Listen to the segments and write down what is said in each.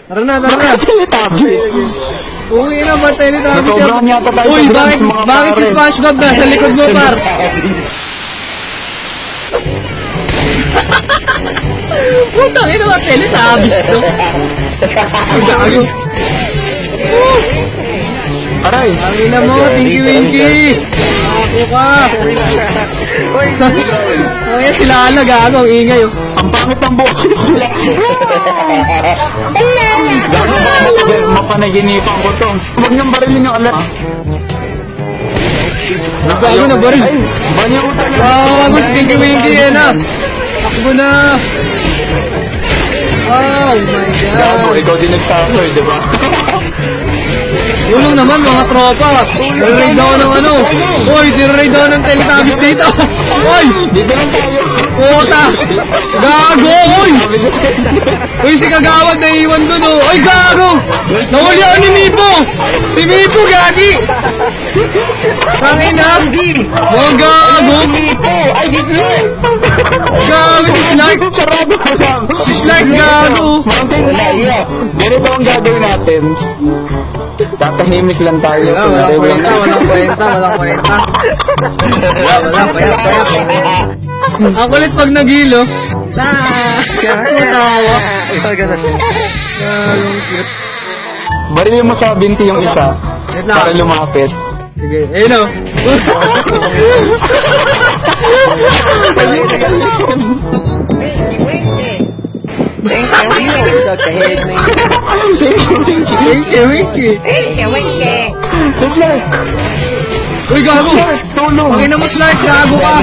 Tara na, tara na. Uwi na ba Teletubbies siya? Sobrang yata tayo Uy, sa bakit, mga bakit si pare. SpongeBob na sa likod mo, par? Putang ina ba Teletubbies to? Ang gago. Aray! Ang ina mo, Tinky Winky! Ako ka! Kaya sila gago, ang ingay oh. Ang pangit ng buhok nila. Gano'n mapanaginipan ko to. Huwag niyang barilin yung alam. Gago na baril. Banyo ko talaga. Wow, mas Tinky Winky yan ah! Takbo na! Oh my Gago, god! ikaw din nagsasoy, di ba? Tulong naman mga tropa! Tiraray daw ng ano! Uy, tiraray daw ng Teletubbies dito! Uy! Dito lang tayo. Puta! Gago! Uy! Uy, si Kagawad naiiwan dun oh! Uy, gago! Nahuli ako ni Mipo! Si Mipo, gagi! Tangina! Mga gago! Ay, si Slark! Gago si Slark! Sarado ko lang. Si Slark, gago! Mountain Lion. Ganito ang gagawin natin. Tatahimik lang tayo. Walang kwenta, walang kwenta, walang kwenta. Wala, payak. Ang kulit pag nagilo. Matawa. Galong cute. Barilin mo sa binti yung isa. Wait lang. Para lumapit. Sige, ayun o. Winky. Uy, gago! Tulong! Pakina mo, Slark, gago ka!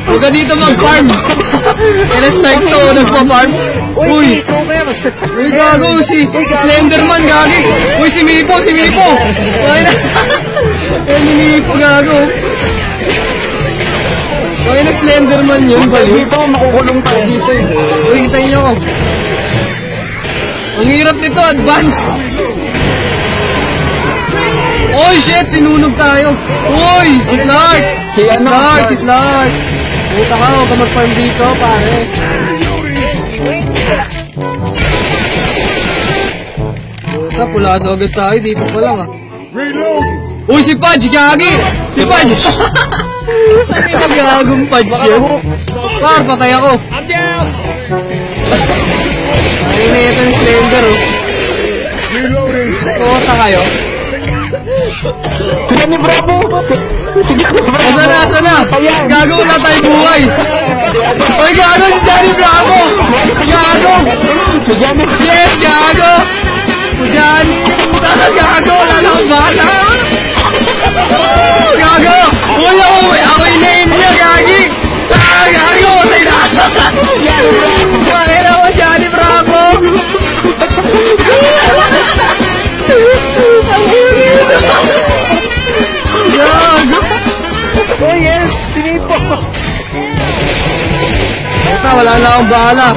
Huwag ka dito mag-farm! Kaya Slark to, nagpa-farm! Uy! Uy, gago! Si Slenderman, gagi! Uy, si Mipo! Pakina! Ayan, ni Mipo, gago! Pakina Slenderman yun, baliw! Dito, makukulong tayo dito eh. Uy, kita nyo! Ang hirap nito, advance! Oy, shit! Sinunog tayo! Uy! Si Slark! Si Slark! Puta ka, huwag ka mag-farm dito, pare! Puta, pulado agad tayo. Dito pa lang, ah. Uy, si Pudge! Gagi! Si Pudge! Bakit ka gagong Pudge yan? Par, patay ako! Ay, na ito ng Slender, oh. Puta kayo. Sila ni Bravo! Sige, Bravo! Asa na? Gago, wala tayong buhay. Uy, gago si Johnny Bravo! Gago! Shit, gago! Si Johnny! Puta ka, gago! Wala na akong bala! Gago! Uy, ako inaim niya, gagi! Ah, gago! Patay na! Bakit ako, Johnny Bravo? Ang init! Gago! Oh yes! Tinipo! Puta, wala na akong bala.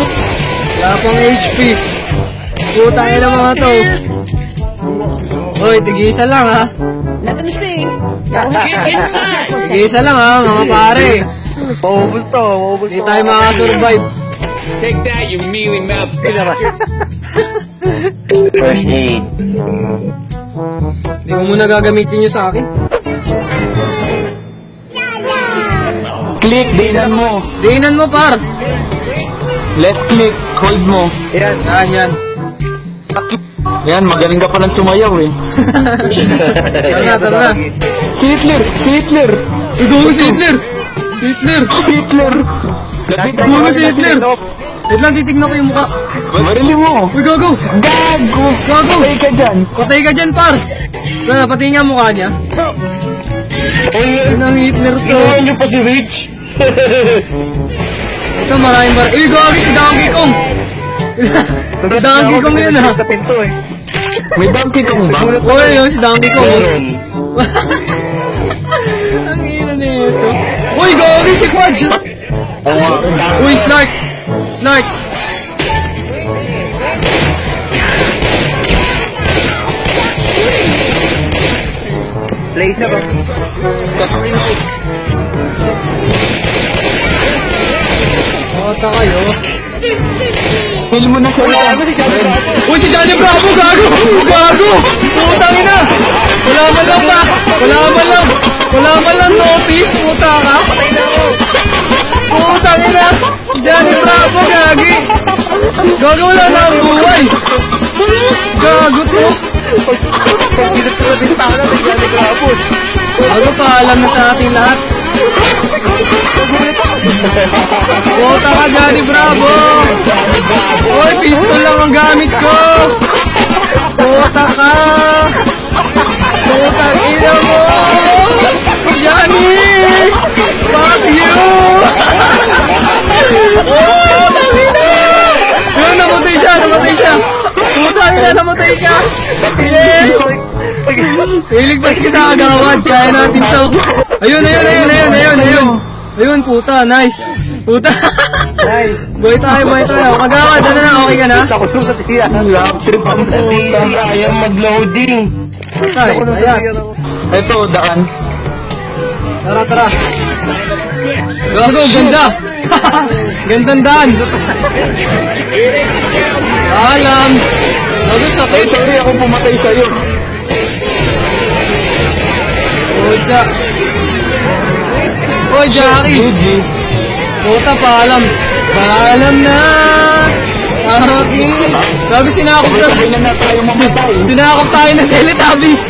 Wala pang HP. Puta, yun ang mga to. Uy, tigisa lang ha. Tigisa lang ha, mga pare. Maubos to, maubos Hindi tayo makasurvive. Take that, you mealy mouth bastard. First aid. Hindi mo muna gagamitin nyo sa akin. Click, dinan mo. Diinan mo, par. Left click, hold mo. Yan, yan. Yan, magaling ka palang sumayaw eh. Tara na. Si Hitler! Si Hitler! Igugo si Hitler! Hitler! Hitler! Igugo si Hitler! Wait lang, titignan ko yung mukha. Barilin mo! Uy, gago! Gago! Gago! Patay ka dyan! Patay ka dyan, par! Wala, pati nga mukha niya. Yun ang Hitler to. Ginawa niyo pa si Rich! Ito, maraming Uy, gagi si Donkey Kong! Donkey Kong yun, ha? Sa pinto eh. May Donkey Kong ba? Uy, yun si Donkey Kong. Ang ina nito. Uy, gagi si Quadge! Uy, Slark! Slark! Laser ba? Bota kayo. Feel mo na siya. Gago! Putang ina! Wala man lang ba? Wala man lang notice, puta ka? Putang ina! Johnny Bravo, gagi! Gago, wala na ang buhay! Gago to! Gago, paalam na sa ating lahat. Puta ka, Johnny Bravo! Oy, pistol lang ang gamit ko! Puta ka! Putang ina mo! Johnny! Fuck you! Putang ina! Yun, namatay siya! Putang ina, namatay ka! Yes! Iligtas kita agawad, kaya natin to. Ayun! Ayun, puta, nice! Puta! Nice. Boy tayo. Kagawad, ano na, okay ka na? Ako sa tiyan. Love trip ang DC, ayaw mag-loading. Patay, ayan. Ito, daan. Tara. Gago, ganda! Gandang daan! Alam! Gago, sakit! Sorry, ako pumatay sa'yo. Puta! Hoy, Jackie! GG. Puta, paalam! Paalam na! Aking! Gago, sinakop ka! Sabay na tayo mamatay. Sinakop tayo ng Teletubbies!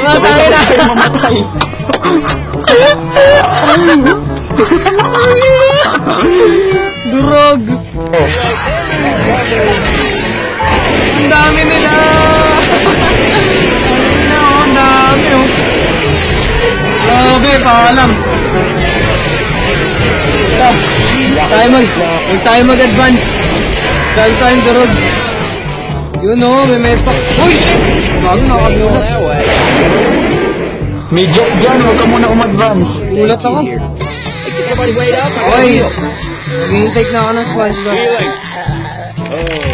Matay na! Tayo mamatay. Durog! Ang dami nila! Ang dami, oh! Grabe, paalam! Huwag tayo mag-advance! Dahil tayong durog! Yun, oh, may metok! Uy, shit! Bago nakabulat! May joke dyan, huwag ka muna umadvance. Ulat ako! Somebody wait up. Oy! Nag-intake na ako ng SpongeBob.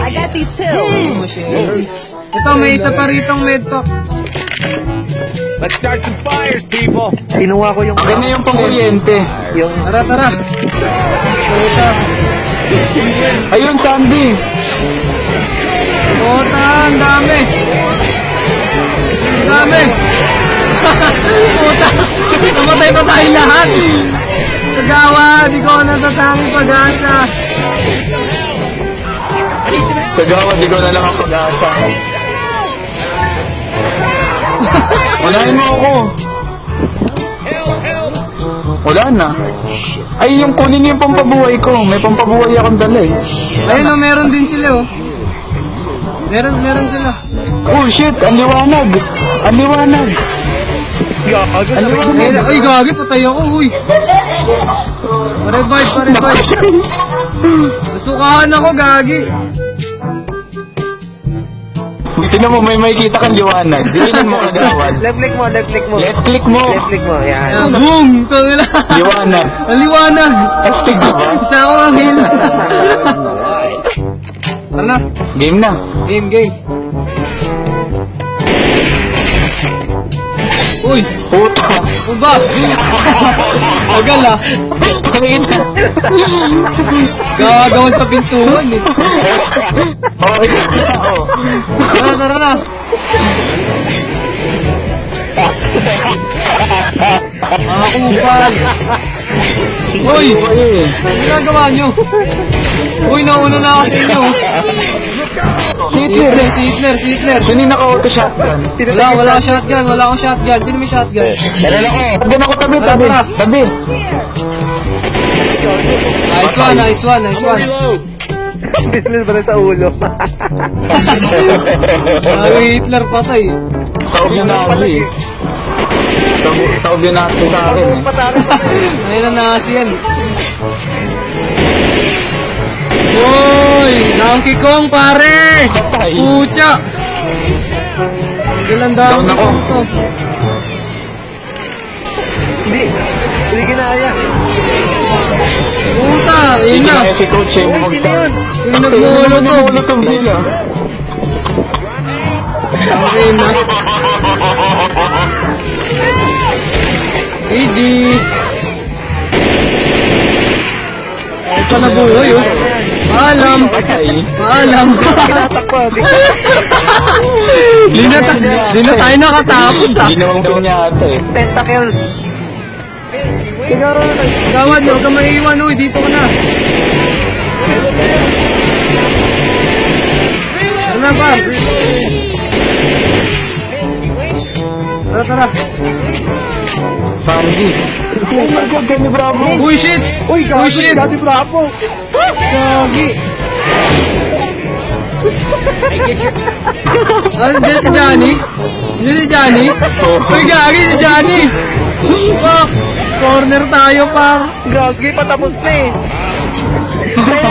I got these pills. Machine. Ito, may isa pa ritong medpack. Let's start some fires, people. Kinuha ko yung... Akin na yung pang-kuryente. Yung... Tara. Puta. Ayun, Sandy. Puta, ang dami. Ang dami. Puta. Namatay pa tayo lahat. Kagawa, di ko natatangi pag-asa. Kagawa, di ko na lang ang pag-asa. Unahin mo ako. Wala na. Ay, yung kunin niyo yung pampabuhay ko. May pampabuhay akong dala eh. Ayun, oh, meron din sila, oh. Meron sila. Oh shit, ang liwanag. Ang liwanag. Ang liwanag. Ay, gagi, patay ako, uy. Pa-revive. Nasukahan ako, gagi. Tingnan mo, may makikita kang liwanag. Diinin mo kagawad. Left-click mo. Left click mo. Left-click mo, yan. Ayan, boom! Ito nila. Liwanag. Ang liwanag. Astig ba? Isa ako ang heal. Tara na. Game na. Game. Uy! Puta. Ano ba? Agal, ah. Pangina. Gagawan sa pintuan, eh. Okay na ako. Tara na. Kumupal. Uy! Ano ginagawa nyo? Uy, nauna na ako sa inyo. Si Hitler. Sino yung naka-auto shotgun? Wala akong shotgun. Sino may shotgun? Doon ako tabi. Nice one. Business ba na sa ulo? Hitler patay. Taob yun na ako eh. Taob yun na ako sa akin eh. Ayun na nasi yan. Uy! Donkey Kong, pare! Patay. Pucha! Ilan Down Donkey ako. Kong to? Hindi ginaya. Puta! Yun na! Kaya si Coach eh. Sino nagmulotog? Nagmulotog nila. Okay na. GG! Ito na buhay, oh. Paalam. Ay. Paalam. Di na tayo nakatapos ah. Ginawang pinyata eh. Tentacle. Siguro, Gawad, huwag ka maiiwan, uy. Dito ka na. Ano na ba? Tara, tara. Sandy. oh my God, Danny Bravo. Uy, shit! Uy, Uy, shit! Danny Bravo. Gagi! Ano, dyan si Johnny? Dyan si Johnny? Uy, gagi si Johnny! Fuck! Corner tayo, par! Gagi, patapos na eh.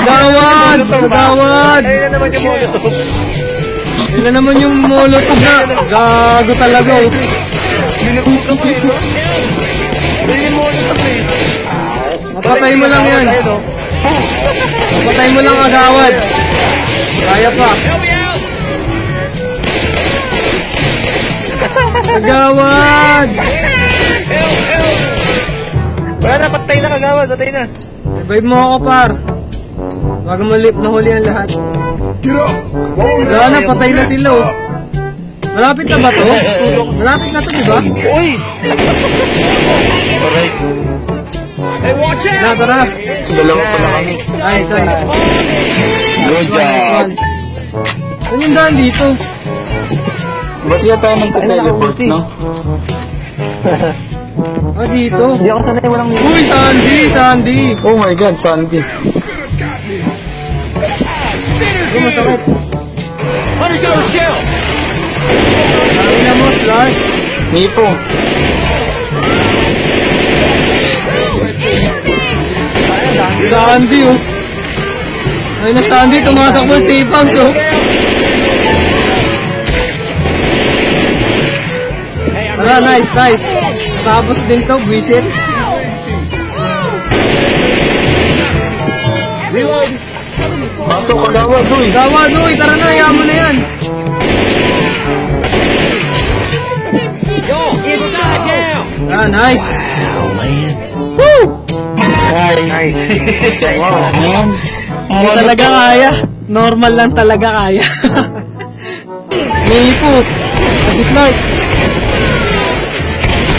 Gawad! Gawad! Ayun na naman yung molotov. Ilan naman yung molotov na? Gago talaga, oh. Binubukan mo eh, no? Ayun yung molotov eh. Mapatay mo lang yan. Ayun, no? Mapatay mo lang, agawad. Kaya pa. Agawad! Wala na, patay na kagawad, patay na. Revive mo ako, par. Bago mahuli ang lahat. Wala na, patay na sila, oh. Malapit na ba to? Malapit na to, di ba? Uy! Na, tara na. Dalawa pa na kami. Nice, nice. Good Nice job. one. Saan yung daan dito? Ba't kaya tayo nagpa-teleport, no? Ah, dito. Hindi ako sanay walang Uy, Sandy, Sandy. Oh my God, Sandy. Ito, masakit. Sabi na mo, Slark. Nipo. Sandy, oh. Ay na, Sandy, tumatakbo si Pams, oh. Tara, nice, nice. Tapos din to, visit. Pasok ka daw, boy. Gawad, uy, tara na, hayaan mo na yan. Ah, nice. Woo! Ayan. Hindi talaga kaya. Normal lang talaga kaya. May ipot. Kasi Slark.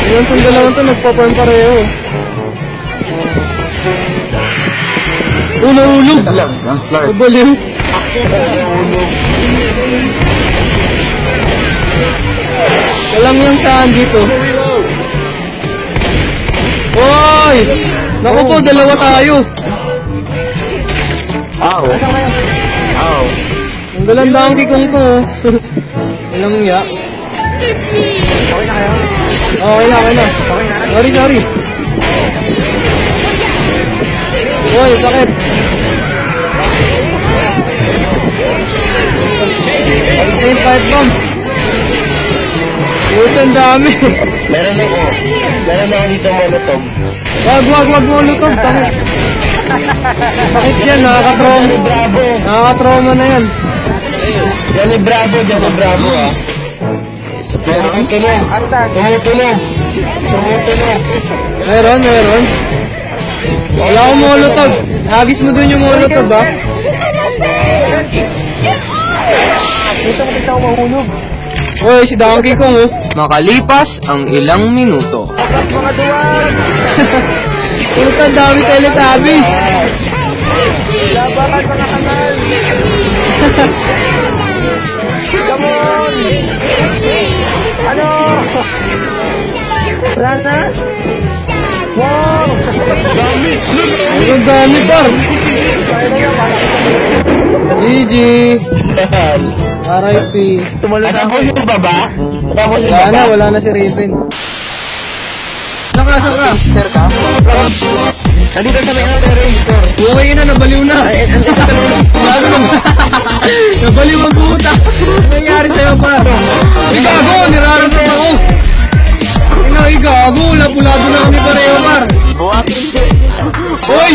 Ayun, itong dalawang to, nagpa-farm pareho. Ulog! Alam, ang Clark. Baliw. Walang yung saan dito. Hoy! Naku po, dalawa tayo. Ow. Ow. Ang dalang donkey kong to. Walang ya. Okay na, okay na. Sorry, sorry. Hoy, sakit. Alis na yung fight bomb. Puta, ang dami. Meron ako dito molotov. Wag mo lutog, takit. Sakit yan, nakakatrauma. Bravo! Nakakatrauma na yan. Danny Bravo ah. Tumutulong. Tumutulong. Meron. Wala akong molotov. Hagis mo dun yung molotov, ba? Dito ako mahulog. Hoy, si Donkey Kong, oh. Makalipas ang ilang minuto. Agad mga duwag! Puta, ang dami Teletubbies. Labakan mga kanal! Come on! Ano? Rana? Wow! Ang dami, par. GG. RIP. Tumalo na ako yung baba? Tapos Wala na si Raven. Saan ka? Sir ka? nandito sa may operator. Okay na, nabaliw na. Bago na. Nabaliw ang puta. Ano nangyari sa'yo, par? Gago, niraramdam ako. Gago, lapulado na kami pareho, par. Buhatin. Hoy!